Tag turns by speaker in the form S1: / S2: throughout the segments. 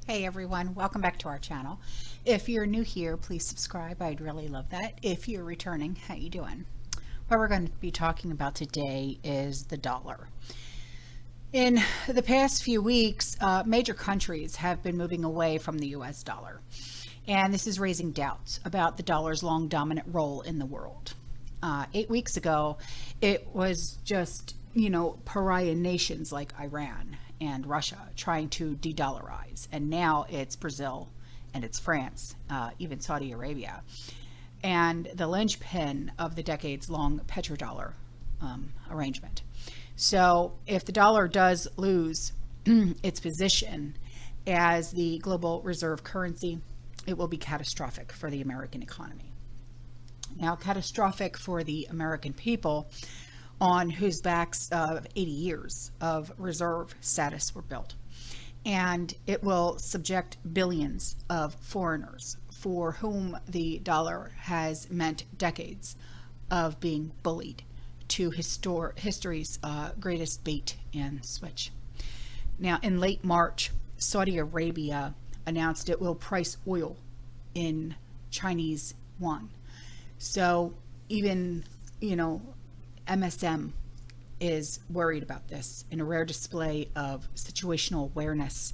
S1: Hey everyone, welcome back to our channel. If you're new here, please subscribe. I'd really love that. If you're returning, how you doing? What we're going to be talking about today is the dollar. In the past few weeks, major countries have been moving away from the US dollar. And this is raising doubts about the dollar's long dominant role in the world. 8 weeks ago, it was just, pariah nations like Iran and Russia trying to de-dollarize. And now it's Brazil and it's France, even Saudi Arabia. And the linchpin of the decades-long petrodollar arrangement. So if the dollar does lose its position as the global reserve currency, it will be catastrophic for the American economy. Now, catastrophic for the American people on whose backs 80 years of reserve status were built. And it will subject billions of foreigners for whom the dollar has meant decades of being bullied to history's greatest bait and switch. Now, in late March, Saudi Arabia announced it will price oil in Chinese yuan. So even, MSM is worried about this in a rare display of situational awareness.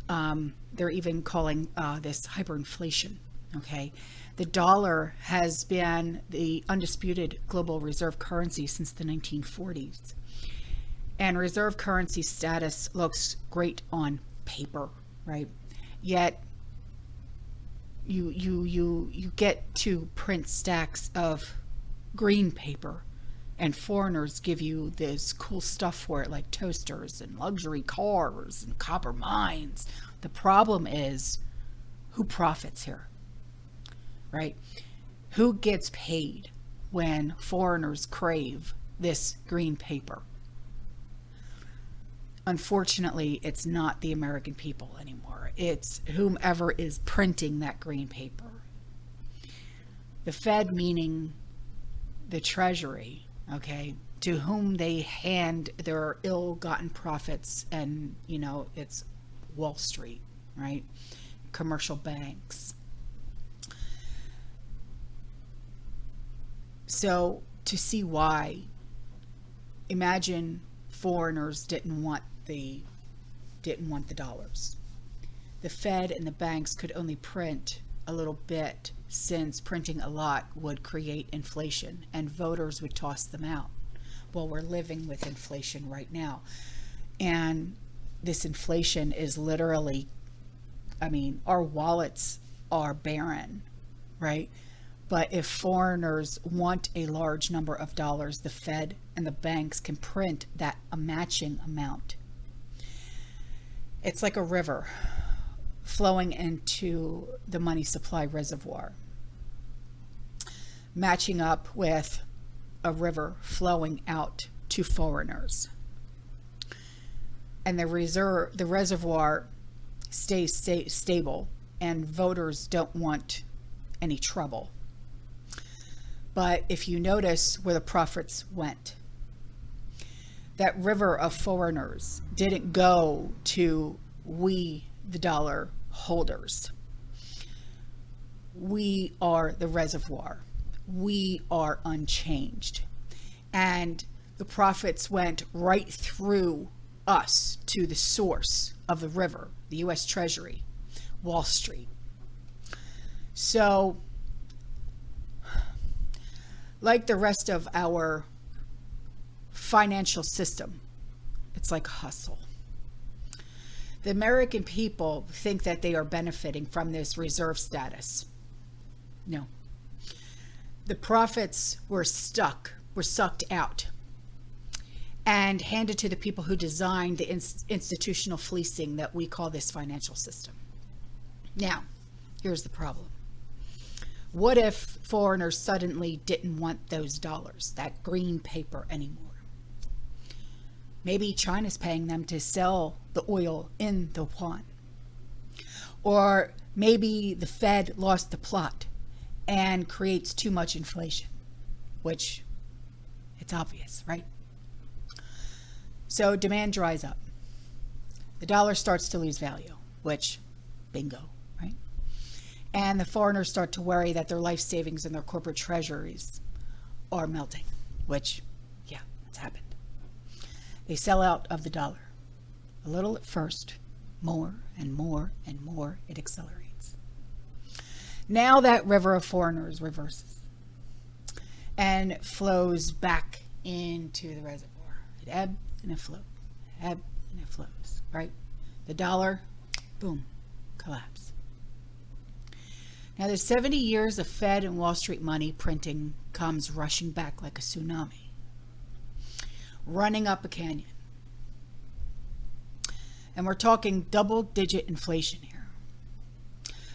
S1: They're even calling this hyperinflation. Okay. The dollar has been the undisputed global reserve currency since the 1940s. And reserve currency status looks great on paper, right? Yet you get to print stacks of green paper and foreigners give you this cool stuff for it, like toasters and luxury cars and copper mines. The problem is, who profits here, right? Who gets paid when foreigners crave this green paper? Unfortunately, it's not the American people anymore. It's whomever is printing that green paper. The Fed, meaning the Treasury, okay, to whom they hand their ill-gotten profits, and, it's Wall Street, right? Commercial banks. So to see why, imagine foreigners didn't want the dollars. The Fed and the banks could only print a little bit, since printing a lot would create inflation and voters would toss them out. Well, we're living with inflation right now. And this inflation is literally, our wallets are barren, right? But if foreigners want a large number of dollars, the Fed and the banks can print that a matching amount. It's like a river flowing into the money supply reservoir, matching up with a river flowing out to foreigners. And the reservoir stays stable, and voters don't want any trouble. But if you notice where the profits went, that river of foreigners didn't go to we, the dollar holders. We are the reservoir. We are unchanged. And the profits went right through us to the source of the river, the US Treasury, Wall Street. So, like the rest of our financial system, it's like a hustle. The American people think that they are benefiting from this reserve status. No. The profits were sucked out and handed to the people who designed the institutional fleecing that we call this financial system. Now, here's the problem. What if foreigners suddenly didn't want those dollars, that green paper, anymore? Maybe China's paying them to sell the oil in the yuan. Or maybe the Fed lost the plot and creates too much inflation, which it's obvious, right? So demand dries up. The dollar starts to lose value, which Bingo, right? And the foreigners start to worry that their life savings and their corporate treasuries are melting, which, yeah, it's happened. They sell out of the dollar. A little at first, more and more and more, it accelerates. Now that river of foreigners reverses and flows back into the reservoir. It ebbs and it flows, ebbs and it flows, right? The dollar, boom, collapse. Now the 70 years of Fed and Wall Street money printing comes rushing back like a tsunami, running up a canyon. And we're talking double-digit inflation here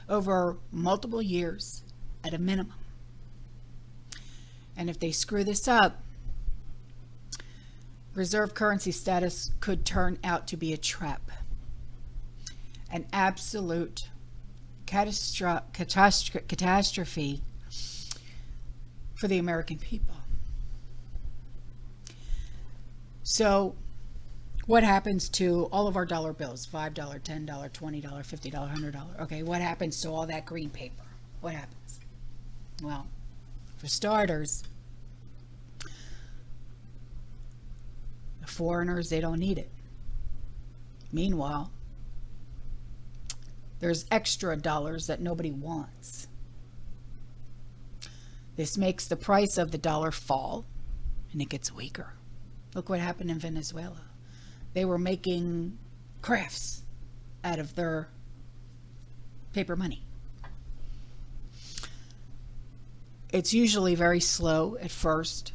S1: over multiple years at a minimum. And if they screw this up, reserve currency status could turn out to be a trap. An absolute catastrophe for the American people. So what happens to all of our dollar bills? $5, $10, $20, $50, $100. Okay, what happens to all that green paper? What happens? Well, for starters, the foreigners, they don't need it. Meanwhile, there's extra dollars that nobody wants. This makes the price of the dollar fall, and it gets weaker. Look what happened in Venezuela. They were making crafts out of their paper money. It's usually very slow at first,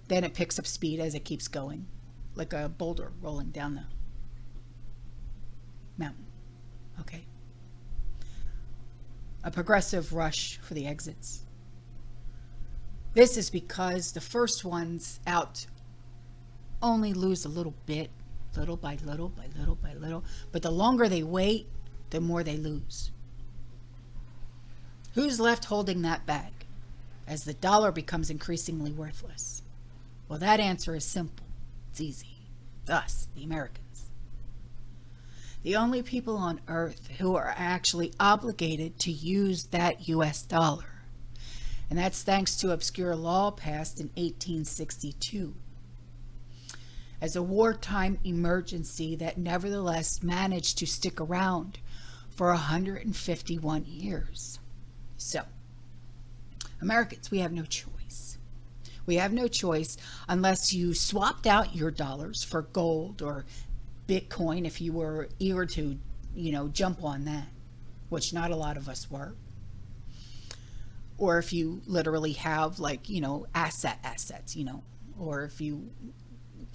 S1: then it picks up speed as it keeps going, like a boulder rolling down the mountain. Okay. A progressive rush for the exits. This is because the first ones out only lose a little bit, little by little by little by little, but the longer they wait, the more they lose. Who's left holding that bag as the dollar becomes increasingly worthless? Well, that answer is simple. It's easy. Us, the Americans. The only people on earth who are actually obligated to use that US dollar. And that's thanks to obscure law passed in 1862 as a wartime emergency that nevertheless managed to stick around for 151 years. So, Americans, we have no choice. We have no choice unless you swapped out your dollars for gold or Bitcoin if you were eager to, jump on that, which not a lot of us were. Or if you literally have assets, or if you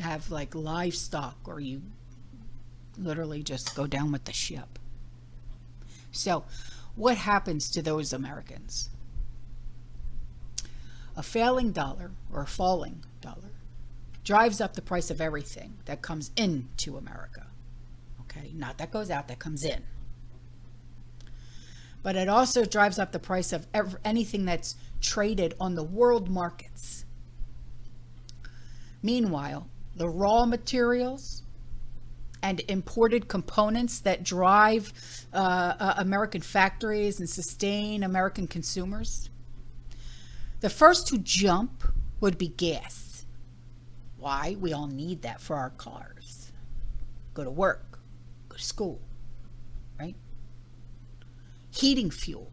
S1: have like livestock, or you literally just go down with the ship. So what happens to those Americans? A failing dollar or a falling dollar drives up the price of everything that comes into America. Okay, not that goes out, that comes in. But it also drives up the price of anything that's traded on the world markets. Meanwhile, the raw materials and imported components that drive American factories and sustain American consumers, the first to jump would be gas. Why? We all need that for our cars. Go to work, go to school, right? Heating fuel,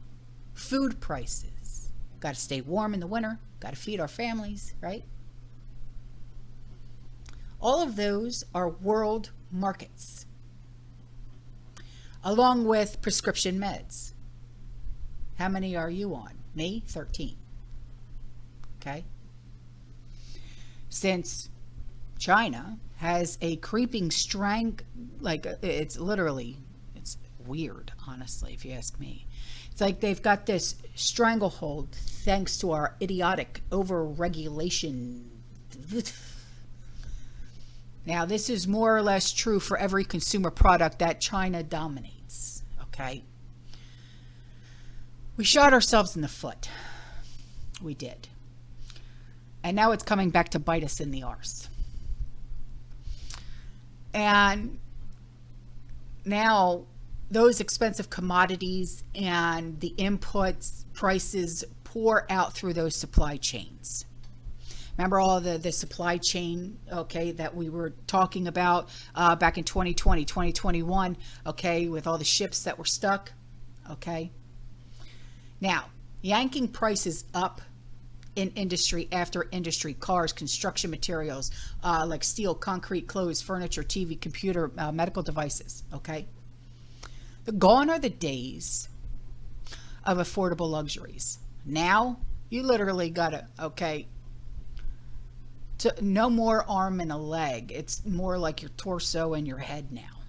S1: food prices. Got to stay warm in the winter, got to feed our families, right? All of those are world markets, along with prescription meds. How many are you on? Me? 13. Okay. Since China has a creeping it's weird, honestly, if you ask me. It's like they've got this stranglehold thanks to our idiotic over-regulation. Now, this is more or less true for every consumer product that China dominates, okay? We shot ourselves in the foot. We did. And now it's coming back to bite us in the arse. And now those expensive commodities and the inputs prices pour out through those supply chains. Remember all the supply chain, okay, that we were talking about back in 2020, 2021, okay, with all the ships that were stuck, okay? Now, yanking prices up in industry after industry, cars, construction materials, like steel, concrete, clothes, furniture, TV, computer, medical devices, okay? Gone are the days of affordable luxuries. Now, you literally gotta, okay, no more arm and a leg. It's more like your torso and your head now.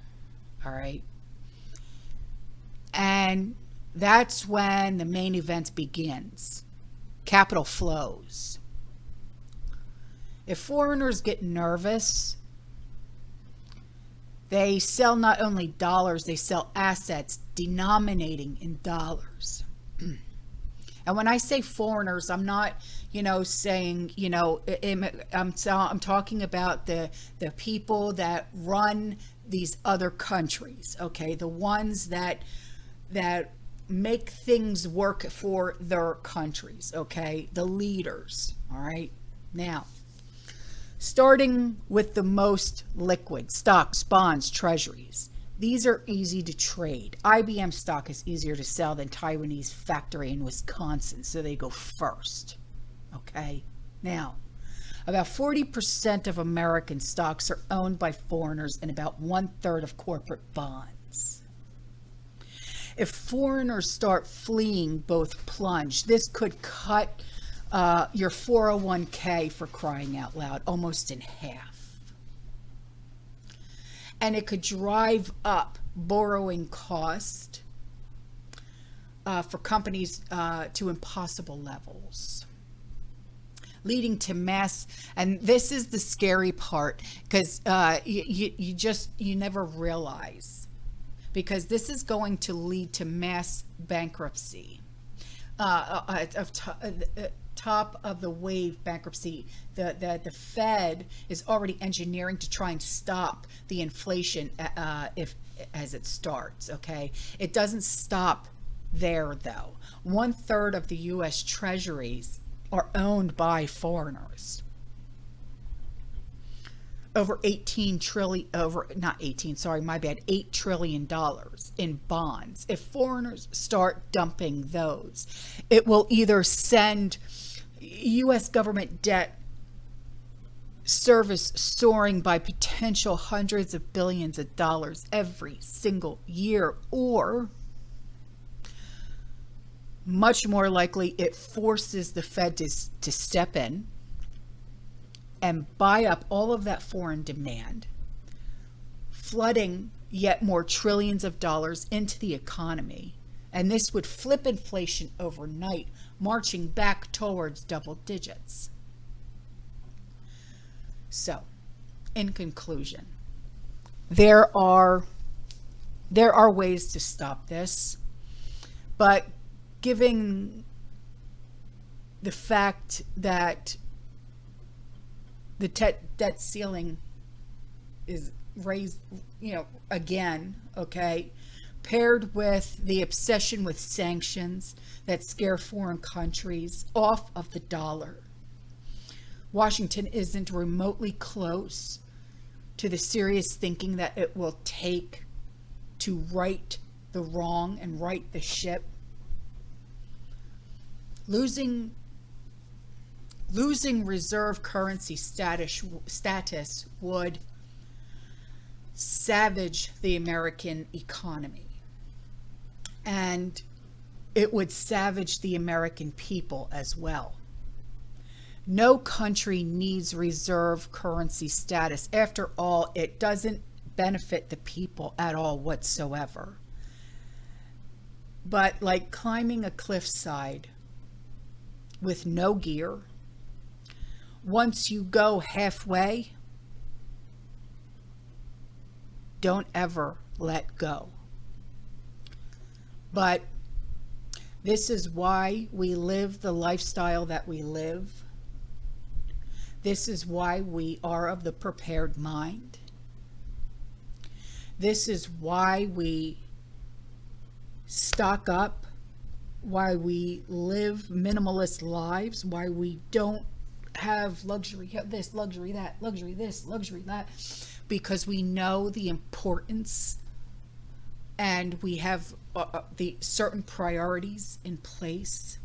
S1: All right. And that's when the main event begins. Capital flows. If foreigners get nervous, they sell not only dollars, they sell assets denominating in dollars. And when I say foreigners, I'm not, saying, I'm talking about the people that run these other countries, okay? The ones that make things work for their countries, okay? The leaders, all right? Now, starting with the most liquid, stocks, bonds, treasuries. These are easy to trade. IBM stock is easier to sell than Taiwanese factory in Wisconsin, so they go first. Okay? Now, about 40% of American stocks are owned by foreigners and about 1/3 of corporate bonds. If foreigners start fleeing both plunge, this could cut your 401k, for crying out loud, almost in half. And it could drive up borrowing cost for companies to impossible levels, leading to mass. And this is the scary part, because you never realize, because this is going to lead to mass bankruptcy of top of the wave bankruptcy. The Fed is already engineering to try and stop the inflation as it starts, okay? It doesn't stop there, though. 1/3 of the U.S. treasuries are owned by foreigners. Over $8 trillion in bonds. If foreigners start dumping those, it will either send U.S. government debt service soaring by potential hundreds of billions of dollars every single year, or much more likely, it forces the Fed to step in and buy up all of that foreign demand, flooding yet more trillions of dollars into the economy. And this would flip inflation overnight, marching back towards double digits. So, in conclusion, there are ways to stop this, but given the fact that the debt ceiling is raised, again, okay, paired with the obsession with sanctions that scare foreign countries off of the dollar, Washington isn't remotely close to the serious thinking that it will take to right the wrong and right the ship. Losing reserve currency status would savage the American economy, and it would savage the American people as well. No country needs reserve currency status. After all, it doesn't benefit the people at all whatsoever. But like climbing a cliffside with no gear, once you go halfway, don't ever let go. But this is why we live the lifestyle that we live. This is why we are of the prepared mind. This is why we stock up, why we live minimalist lives, why we don't have luxury this, luxury that, luxury this, luxury that, because we know the importance and we have the certain priorities in place.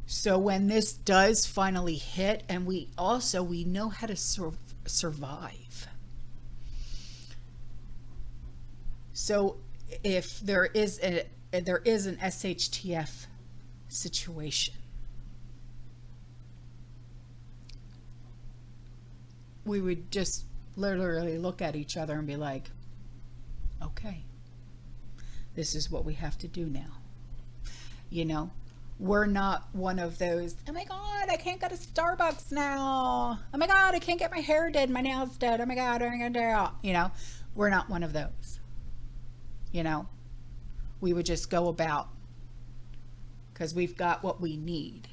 S1: So when this does finally hit, and we know how to survive. So if there is an SHTF situation, we would just literally look at each other and be like, okay, this is what we have to do now. You know, we're not one of those, oh my God, I can't go to Starbucks now. Oh my God, I can't get my hair did, my nails did. Oh my God, I'm gonna do it. You know, we're not one of those. You know, we would just go about because we've got what we need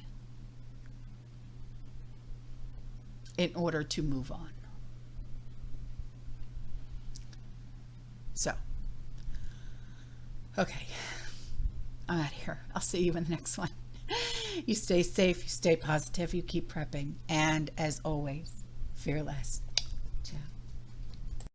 S1: in order to move on. So, okay, I'm out of here. I'll see you in the next one. You stay safe, you stay positive, you keep prepping, and as always, fear less. Ciao.